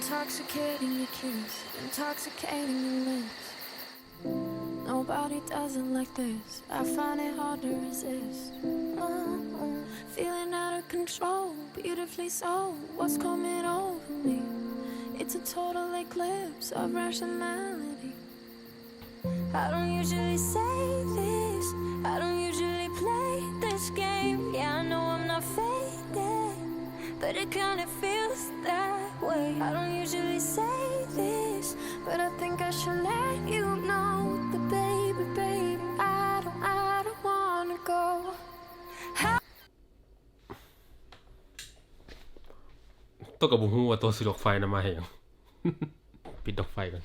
Intoxicating your kiss, intoxicating your lips. Nobody does it like this. I find it hard to resist. Feeling out of control, beautifully so. What's coming over me? It's a total eclipse of rationality. I don't usually say this. I don't usually play this game. Yeah, I know I'm not faded, but it kinda feels that way. I don't usually say this, but I think I should let you know that baby, I don't wanna go. ตัวกับบุ้งว่าตัวสิดอกไฟนำมาให้ยัง ปิดดอกไฟก่อน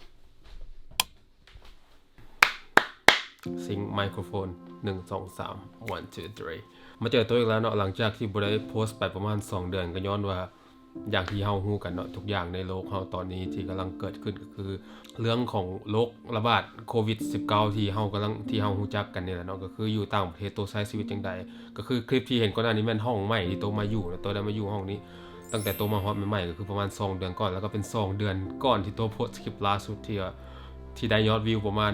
ซิงไมโครโฟน1 2 3 1 2 3มาเจอตัวอีกแล้วเนาะหลังจากที่บ่ได้โพสต์ไปประมาณ2 เดือนก็ย้อนว่าอย่างที่เฮาฮู้กันเนาะทุกอย่างในโลกเฮาตอนนี้ที่กำลังเกิดขึ้นก็คือเรื่องของโรคระบาดโควิด19ที่เฮากำลังที่เฮาฮู้จักกันนี่แหละเนาะก็คืออยู่ต่างประเทศตัวใช้ชีวิตจังไดก็คือคลิปที่เห็นก่อนหน้านี้แม่นห้องใหม่ที่ตัวมาอยู่นะตัวได้มาอยู่ห้องนี้ตั้งแต่ตัวมาฮอตใหม่ๆก็คือประมาณ2 เดือนก่อนแล้วก็เป็น2 เดือนก่อนที่ตัวโพสต์คลิปล่าสุดที่ได้ยอดวิวประมาณ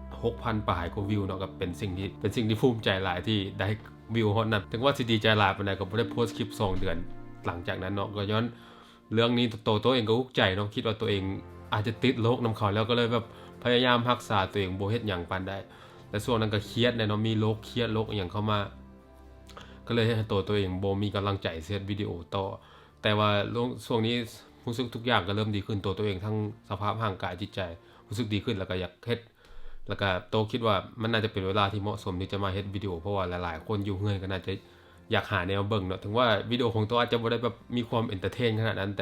6,000 ปลายกว่าวิวเนาะก็เป็นสิ่งที่ภูมิใจหลายที่ได้วิวฮอตนั้นถึงว่าสิดีใจหลายปานใดก็บ่ได้โพสต์คลิป2 เดือนหลังจากนั้นเนาะก็ย้อนเรื่องนี้ตัวเองก็อุกใจเนาะคิดว่าตัวเองอาจจะติดโรคนำเขาแล้วก็เลยแบบพยายามรักษาตัวเองบ่เฮ็ดหยังปานใดแต่ช่วงนั้นก็เครียดเนาะมีโรคเครียดโรคอีหยังเข้ามาก็เลยให้ตัวเองบ่มีกำลังใจเฮ็ดวิดีโอต่อแต่ว่าช่วงนี้รู้สึกทุกอย่างก็เริ่มดีขึ้นตัวเองทั้งสภาพร่างกายจิตใจรู้สึกดีขึ้นแล้วก็อยากเฮ็ดแล้วก็โตคิดว่ามันน่าจะเป็นเวลาที่เหมาะสมที่จะมาเฮ็ดวิดีโอเพราะว่าหลายๆคนอยู่เฮือนก็น่าจะอยากหาแนวเบิ่งเนาะถึงว่าวิดีโอของตัวอาจจะบ่ได้แบบมีความเอนเตอร์เทนขนาดนั้น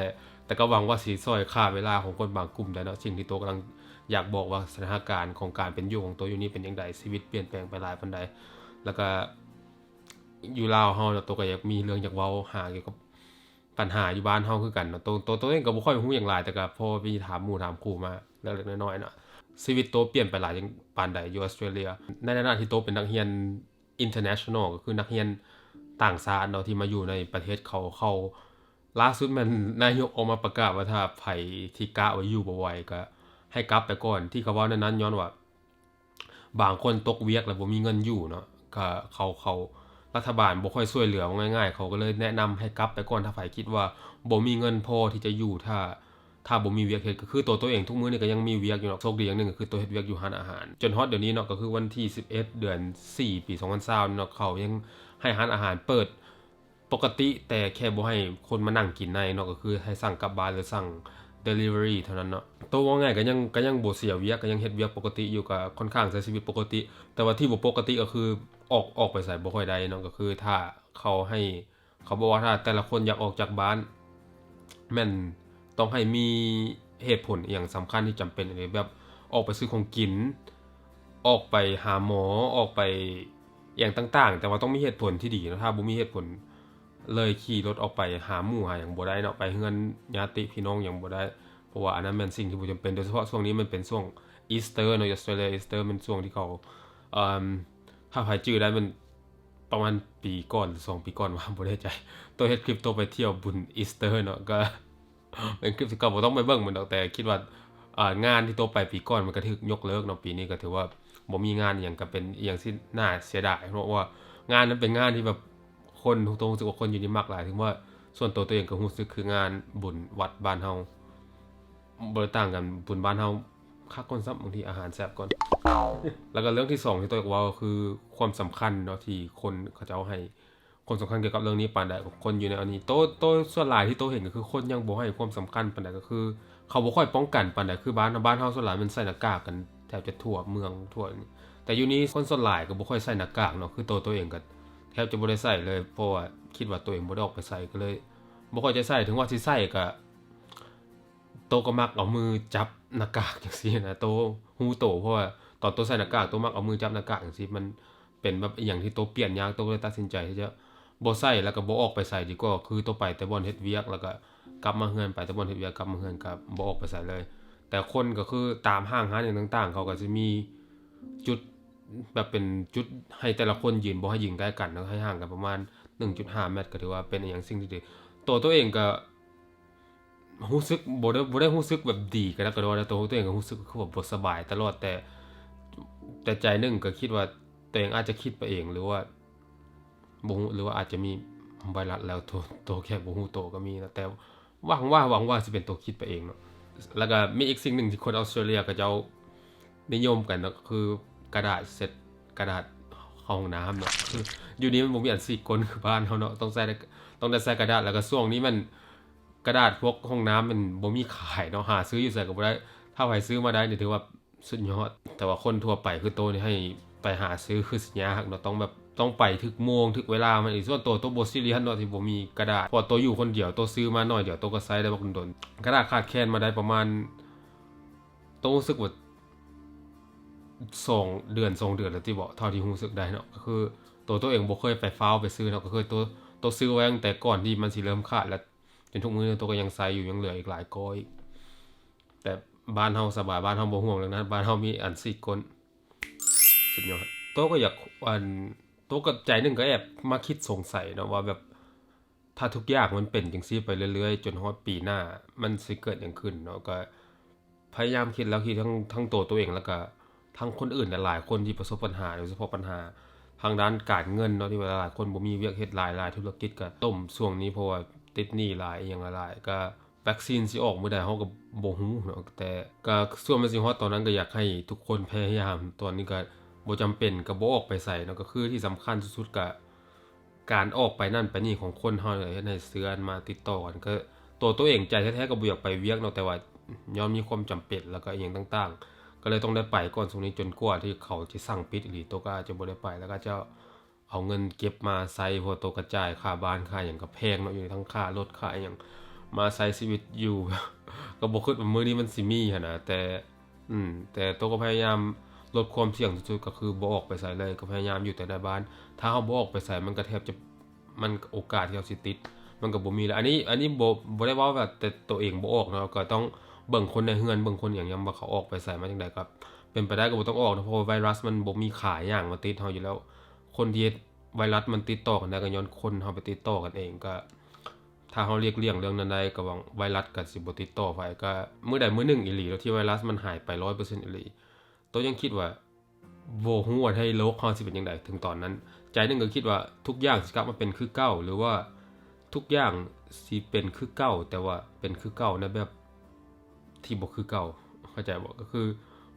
แต่ก็หวังว่าสิช่วยฆ่าเวลาของคนบางกลุ่มได้เนาะสิ่งที่ตัวกำลังอยากบอกว่าสถานการณ์ของการเป็นอยู่ของตัวอยู่นี้เป็นจังไดชีวิตเปลี่ยนแปลงไปหลายปานใดแล้วก็อยู่ลาวเฮาเนาะตัวก็อยากมีเรื่องอยากเว้าหาเกี่ยวกับปัญหาอยู่บ้านเฮาคือกันเนาะตัวเองก็บ่ค่อยรู้หยังหลายแต่ก็พอมีถามหมู่ถามครูมาเล็กๆน้อยๆเนาะชีวิตตัวเปลี่ยนไปหลายจังปานใดอยู่ออสเตรเลียในฐานะที่ตัวเป็นนักเรียน international ก็คือนักเรียนต่างชาติเนาะที่มาอยู่ในประเทศเขาล่าสุดมันนายกออกมาประกาศว่าถ้าไผที่กะว่าอยู่บ่ไหวก็ให้กลับไปก่อนที่เขาเว้านั้นย้อนว่าบางคนตกเวียกแล้วบ่มีเงินอยู่เนาะก็เขารัฐบาลบ่ค่อยช่วยเหลือง่ายๆเขาก็เลยแนะนำให้กลับไปก่อนถ้าไผคิดว่าบ่มีเงินพอที่จะอยู่ถ้าบ่มีเวียกเฮ็ดก็คือตัวเองทุกมื้อนี่ก็ยังมีเวียกอยู่เนาะโชคดีอย่างนึงก็คือตัวเฮ็ดเวียกอยู่ร้านอาหารจนฮอดเดี๋ยวนี้เนาะก็คือวันที่11เดือน4ปี2020เนาะเขายังให้ร้านอาหารเปิดปกติแต่แค่บ่ให้คนมานั่งกินในเนาะก็คือให้สั่งกลับบ้านหรือสั่ง delivery เท่านั้นเนาะตัวว่าง่ายก็ยังบ่เสียเวียกก็ยังเฮ็ดเวียกปกติอยู่ก็ค่อนข้างใช้ชีวิตปกติแต่ว่าที่บ่ปกติก็คือออกไปไสบ่ค่อยได้เนาะก็คือถ้าเขาบอกว่าถ้าแต่ละคนอยากออกจากบ้านแม่นต้องให้มีเหตุผลอีหยังสำคัญที่จำเป็นแบบออกไปซื้อของกินออกไปหาหมอออกไปอย่างต่างๆแต่ว่าต้องมีเหตุผลที่ดีนะถ้าบ่มีเหตุผลเลยขี่รถออกไปหาหมู่หาหยังบ่ได้เนาะไปเฮือนญาติพี่น้องหยังบ่ได้เพราะว่าอันนั้นแม่นสิ่งที่บ่จำเป็นโดยเฉพาะช่วงนี้มันเป็นช่วงอีสเตอร์เนาะออสเตรเลียอีสเตอร์มันช่วงที่เขาถ้าใครจื้อได้มันประมาณปีก่อนหรือ2 ปีก่อนว่าบ่แน่ใจตัวเฮ็ดคลิปตัวไปเที่ยวบุญอีสเตอร์เนาะก็เป็นคลิปที่ก็บ่ต้องไปเบิ่งมันดอกแต่คิดว่างานที่ตัวไปปีก่อนมันก็ถูกยกเลิกเนาะปีนี้ก็ถือว่าบ่มีงานอิหยังก็เป็นอีหยังที่น่าเสียดายเพราะว่างานนั้นเป็นงานที่แบบคนตัวรู้สึกว่าคนอยู่นี่มักหลายถึงว่าส่วนตัวเองก็รู้สึกคืองานบุญวัดบ้านเฮาบ่ต่างกันบุญบ้านเฮาคักคนซับบางทีอาหารแซ่บก่อนแล้วก็เรื่องที่2ที่ตัวอยากเว้าก็คือความสำคัญเนาะที่คนเขาเจ้าให้ความสำคัญเกี่ยวกับเรื่องนี้ปานใดคนอยู่ในอันนี้โตส่วนหลายที่โตเห็นก็คือคนยังบ่ให้ความสำคัญปานใดก็คือเขาบ่ค่อยป้องกันปานใดคือบ้านเฮาส่วนหลายมันใส่หน้ากากกันแทบจะทั่วเมืองทั่วแต่อยู่นี้คนส่วนหลายก็บ่ค่อยใส่หน้ากากเนาะคือตัวเองก็แทบจะบ่ได้ใส่เลยเพราะว่าคิดว่าตัวเองบ่ได้ออกไปใส่ก็เลยบ่ค่อยจะใส่ถึงว่าสิใส่ก็โตก็มักเอามือจับหน้ากากจังซี่นะโตฮู้โตเพราะว่าตอนโตใส่หน้ากากโตมักเอามือจับหน้ากากจังซี่มันเป็นแบบอีหยังที่โตเปลี่ยนยากโตก็เลยตัดสินใจที่จะบ่ใส่แล้วก็บ่ออกไปใส่ดีกว่าคือโตไปแต่บ่อนเฮ็ดเวียกแล้วก็กลับมาเฮือนไปแต่บ่อนเฮ็ดเวียกกลับมาเฮือนก็บ่ออกไปใส่เลยแต่คนก็คือตามห้างร้านอย่างต่างๆเขาก็สิมีจุดแบบเป็นจุดให้แต่ละคนยืนบ่ให้ยืนใกล้กันให้ห่างกันประมาณ 1.5 เมตรก็ถือว่าเป็นอีหยังสิ่งที่ดีตัวเองก็ รู้สึกบ่ได้รู้สึกแบบดีกระดอนะตัวเองก็รู้สึกคือแบบบ่สบายตลอดแต่ใจหนึงก็คิดว่าตัวเองอาจจะคิดไปเองหรือว่าบ่ฮู้หรือว่าอาจจะมีไวรัสแล้วตัวแค่บ่ฮู้ตัวก็มีนะแต่หวังว่าสิเป็นตัวคิดไปเองเนาะแล้วก็มีอีกสิ่งหนึ่งที่คนออสเตรเลียก็จะนิยมกันเนาะคือกระดาษเช็ดกระดาษห้องน้ำเนาะคืออยู่นี้มันบ่มีอันสีก้นคือบ้านเฮาเนาะต้องได้ใส่กระดาษแล้วก็ช่วงนี้มันกระดาษพวกห้องน้ำมันบ่มีขายเนาะหาซื้ออยู่ไสก็บ่ได้ถ้าใครซื้อมาได้นี่ถือว่าสุดยอดแต่ว่าคนทั่วไปคือโตนี่ให้ไปหาซื้อคือสิยากเนาะต้องไปถึกโมงถึกเวลามันอีกส่วนตัวบ่ซีเรียสเนาะที่บ่มีกระดาษเพราะตัวอยู่คนเดียวตัวซื้อมาหน่อยเดียวตัวก็ใช้ได้บ่ดนกระดาษขาดแคลนมาได้ประมาณต้องรู้สึกว่า2 เดือนแล้วที่บอกเท่าที่รู้สึกได้เนาะก็คือตัวเองบ่เคยไปฟ้าวไปซื้อเนาะก็คือตัวซื้อไว้ตั้งแต่ก่อนที่มันสิเริ่มขาดแล้วจนทุกมื้อตัวก็ยังใช้อยู่ยังเหลืออีกหลายก้อยแต่บ้านเฮาสบายบ้านเฮาบ่ห่วงเรื่องนั้นบ้านเฮามีอันซีดก้นสุดยอดตัวก็อยากตัวกับใจนึงก็แอบมาคิดสงสัยเนาะว่าแบบถ้าทุกอย่างมันเป็นจังซี่ไปเรื่อยๆจนฮอดปีหน้ามันสิเกิดหยังขึ้นเนาะก็พยายามคิดแล้วคิดทั้งตัวเองแล้วก็ทั้งคนอื่นหลายๆคนที่ประสบปัญหาโดยเฉพาะปัญหาทางด้านการเงินเนาะที่หลายๆคนบ่มีเวียกเฮ็ดหลายธุรกิจก็ต้มช่วงนี้เพราะว่าติดหนี้หลายอย่างหลายก็วัคซีนสิออกมื้อใดเฮาก็บ่ฮู้เนาะแต่ก็ส่วนมันสิฮอดตอนนั้นก็อยากให้ทุกคนพยายามตอนนี้ก็บ่จำเป็นก็บ่ออกไปไสเนาะก็คือที่สำคัญสุดๆก็การออกไปนั่นไปนี่ของคนเฮาเนี่ยเฮ็ดให้เชื้อมาติดต่อกันก็ตัวเองใจแท้ๆก็บ่อยากไปเวียกเนาะแต่ว่าย้อนมีความจำเป็นแล้วก็อีหยังต่างๆก็เลยต้องได้ไปก่อนช่วงนี้จนกว่าที่เขาสิสั่งปิดอีหลีตัวก็อาจจะบ่ได้ไปแล้วก็จะเอาเงินเก็บมาใช้เพราะตัวกระจายค่าบ้านค่าหยังก็แพงเนาะอยู่ทั้งค่ารถค่าหยังมาใช้ชีวิตอยู่ ก็บ่คิดว่ามื้อนี้มันสิมีหั่นน่ะแต่ตัวก็พยายามลดความเสี่ยงสุดๆก็คือบ่ออกไปไสเลยก็พยายามอยู่แต่ในบ้านถ้าเฮาบ่ออกไปไสมันก็แทบจะมันโอกาสที่เราสิติดมันก็บ่มีแล้วอันนี้บ่ได้เว้าว่าแต่ตัวเองบ่ออกเนาะก็ต้องเบิ่งคนในเรือนเบิ่งคนหยังว่าเขาออกไปไสมาจังได๋ก็เป็นไปได้ก็บ่ต้องออกนะเพราะว่าไวรัสมันบ่มีขายหยังมาติดเฮาอยู่แล้วคนที่ไวรัสมันติดต่อกันได้ก็ย้อนคนเฮาไปติดต่อกันเองก็ถ้าเฮาเลี่ยงเรื่องนั้นได้ก็หวังไวรัสก็สิบ่ติดต่อไปก็มื้อใดมื้อหนึ่งอีหลีแล้วที่ไวรัสมันหายไป 100% อีหลีตัวยังคิดว่าบ่ฮู้ว่าให้โลกเฮาสิเป็นจังไดถึงตอนนั้นใจนึงก็คิดว่าทุกอย่างสิกลับมาเป็นคือเก่าหรือว่าทุกอย่างสิเป็นคือเก่าแต่ว่าเป็นคือเก่าในแบบที่บ่คือเก่าเข้าใจบ่ก็คือ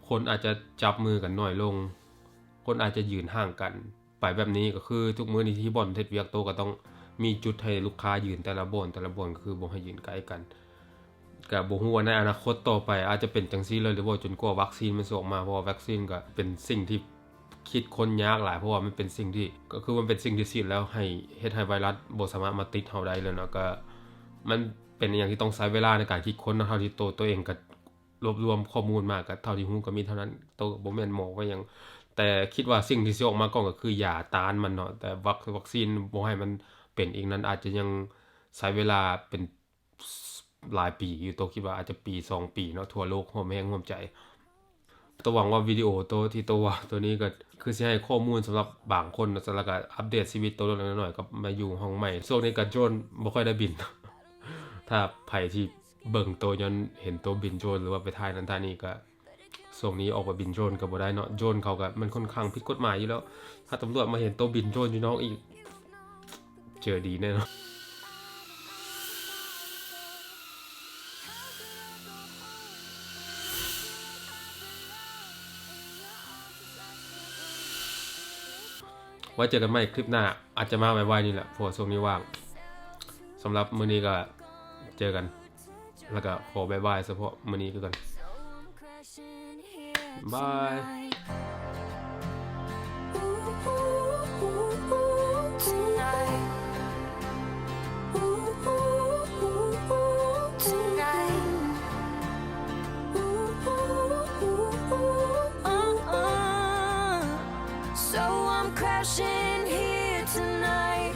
คนอาจจะจับมือกันน้อยลงคนอาจจะยืนห่างกันไปแบบนี้ก็คือทุกมื้อนี้ที่บ่อนเฮ็ดเวียกโตก็ต้องมีจุดให้ลูกค้ายืนแต่ละบ่อนก็คือบ่ให้ยืนใกล้กันก็บ่ฮู้ว่าในอนาคตต่อไปอาจจะเป็นจังซี่เลยหรือบ่จนกว่าวัคซีนมันสิออกมาเพราะว่าวัคซีนก็เป็นสิ่งที่คิดคนยากหลายเพราะว่ามันเป็นสิ่งที่ก็คือมันเป็นสิ่งที่ฉีดแล้วให้เฮ็ดให้ไวรัสบ่สามารถมาติดเฮาได้เลยเนาะก็มันเป็นอย่างที่ต้องใช้เวลาในการคิดค้นเท่าที่ตัวเองก็รวบรวมข้อมูลมาก็เท่าที่ฮู้ก็มีเท่านั้นตัวบ่แม่นหมอว่าหยังแต่คิดว่าสิ่งที่สิออกมาก่อนก็คือยาต้านมันเนาะแต่วัคซีนบ่ให้มันเป็นอีกนั้นอาจจะยังใช้เวลาเป็นหลายปีอยู่ตัวคิดว่าอาจจะปี2ปีเนาะทั่วโลกร่วมแรงร่วมใจตัวหวังว่าวิดีโอตัวนี้ก็คือสิให้ข้อมูลสำหรับบางคนแล้วก็อัปเดตชีวิตตัวเล็กๆน้อยๆก็มาอยู่ห้องใหม่ช่วงนี้ก็โดรนบ่ค่อยได้บิน ถ้าไผที่เบิ่งตัวย้อนเห็นตัวบินโดรนหรือว่าไปถ่ายนั้นถ่ายนี่ก็ช่วงนี้ออกมาบินโดรนก็บ่ได้เนาะโดรนเขาก็มันค่อนข้างผิดกฎหมายอยู่แล้วถ้าตำรวจมาเห็นตัวบินโดรนอยู่น้องอีกเจอดีแน่เนาะไว้เจอกันใหม่คลิปหน้าอาจจะมาไวๆนี่แหละเพราะช่วงนี้ว่างสำหรับมื้อนี้ก็เจอกันแล้วก็ขอบ๊ายบายเฉพาะมื้อนี้คือกันบาย